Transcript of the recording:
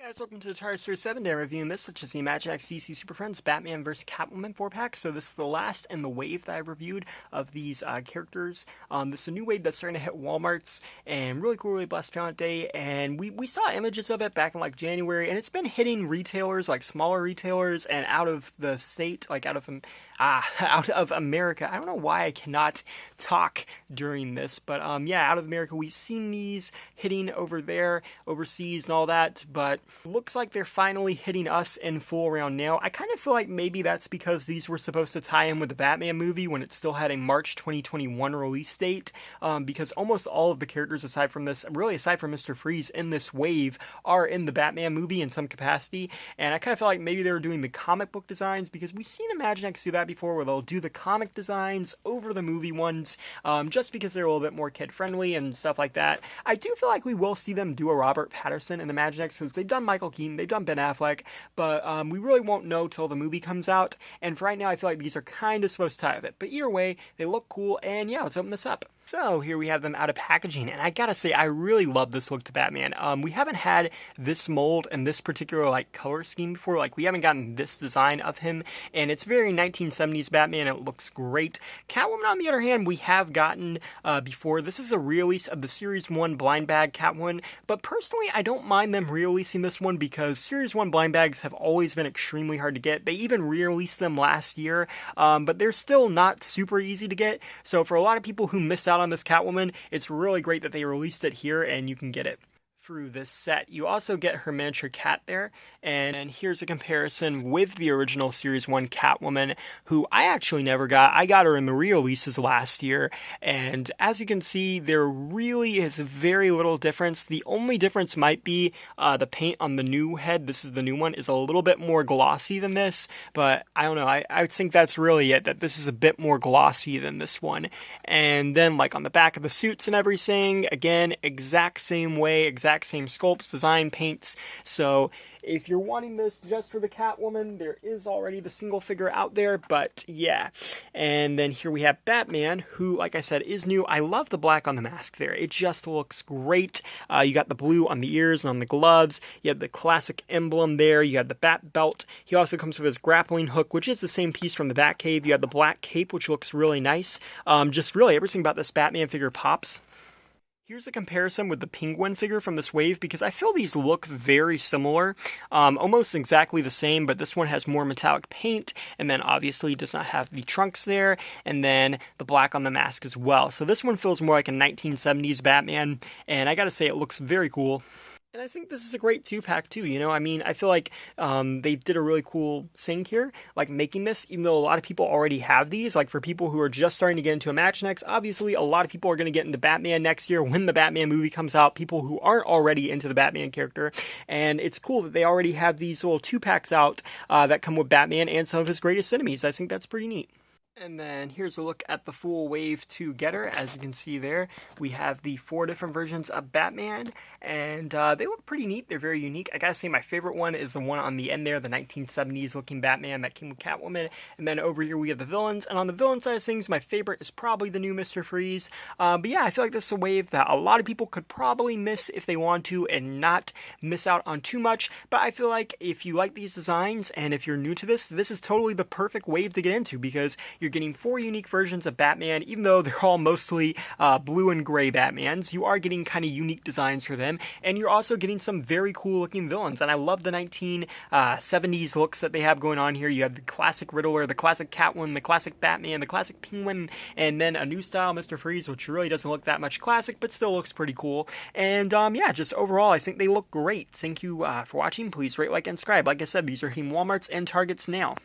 Guys, welcome to the Tire Series 7 Day reviewing this, which is the Imaginext DC Super Friends Batman vs. Catwoman 4-pack. So this is the last in the wave that I reviewed of these characters. This is a new wave that's starting to hit Walmarts, and really cool, really blessed Talent Day. And we saw images of it back in like January, and it's been hitting retailers, like smaller retailers, and out of the state, like out of America. I don't know why I cannot talk during this, but yeah, out of America, we've seen these hitting over there, overseas and all that, but looks like they're finally hitting us in full around now. I kind of feel like maybe that's because these were supposed to tie in with the Batman movie when it still had a March 2021 release date, because almost all of the characters aside from this, really aside from Mr. Freeze in this wave, are in the Batman movie in some capacity, and I kind of feel like maybe they were doing the comic book designs, because we've seen Imaginext do that before where they'll do the comic designs over the movie ones, just because they're a little bit more kid-friendly and stuff like that. I do feel like we will see them do a Robert Pattinson in Imaginext, because they've done Michael Keaton, they've done Ben Affleck, but we really won't know till the movie comes out, and for right now I feel like these are kind of supposed to tie with it. But either way, they look cool, and yeah, let's open this up. So here we have them out of packaging, and I gotta say, I really love this look to Batman. We haven't had this mold and this particular like color scheme before. Like, we haven't gotten this design of him, and it's very 1970s Batman. It looks great. Catwoman, on the other hand, we have gotten before. This is a re-release of the Series 1 blind bag Catwoman, but personally, I don't mind them re-releasing this one because Series 1 blind bags have always been extremely hard to get. They even re-released them last year, but they're still not super easy to get. So for a lot of people who missed out on this Catwoman, it's really great that they released it here and you can get it through this set. You also get her miniature cat there, and here's a comparison with the original Series 1 Catwoman, who I actually never got. I got her in the re-releases last year, and as you can see, there really is very little difference. The only difference might be the paint on the new head. This is the new one, is a little bit more glossy than this, but I don't know, I think that's really it, that this is a bit more glossy than this one. And then like on the back of the suits and everything, again, exact same way, exact same sculpts, design, paints. So if you're wanting this just for the Catwoman, there is already the single figure out there, but yeah. And then here we have Batman, who, like I said, is new. I love the black on the mask there. It just looks great. You got the blue on the ears and on the gloves. You have the classic emblem there. You have the bat belt. He also comes with his grappling hook, which is the same piece from the Batcave. You have the black cape, which looks really nice. Just really everything about this Batman figure pops. Here's a comparison with the Penguin figure from this wave, because I feel these look very similar, almost exactly the same, but this one has more metallic paint, and then obviously does not have the trunks there, and then the black on the mask as well. So this one feels more like a 1970s Batman, and I gotta say, it looks very cool. And I think this is a great 2-pack too, you know? I mean, I feel like they did a really cool thing here, like making this, even though a lot of people already have these. Like, for people who are just starting to get into Imaginext, obviously a lot of people are going to get into Batman next year when the Batman movie comes out, people who aren't already into the Batman character. And it's cool that they already have these little 2-packs out that come with Batman and some of his greatest enemies. I think that's pretty neat. And then here's a look at the full Wave 2 getter. As you can see there, we have the 4 different versions of Batman, and they look pretty neat. They're very unique. I gotta say, my favorite one is the one on the end there, the 1970s looking Batman that came with Catwoman. And then over here we have the villains, and on the villain side of things, my favorite is probably the new Mr. Freeze. But yeah, I feel like this is a wave that a lot of people could probably miss if they want to and not miss out on too much. But I feel like if you like these designs, and if you're new to this, this is totally the perfect wave to get into, because you're getting 4 unique versions of Batman. Even though they're all mostly blue and gray Batmans, you are getting kind of unique designs for them, and you're also getting some very cool looking villains. And I love the 1970s looks that they have going on here. You have the classic Riddler, the classic Catwoman, the classic Batman, the classic Penguin, and then a new style Mr. Freeze, which really doesn't look that much classic, but still looks pretty cool. And yeah, just overall, I think they look great. Thank you for watching. Please rate, like, and subscribe. Like I said, these are hitting Walmarts and Targets now.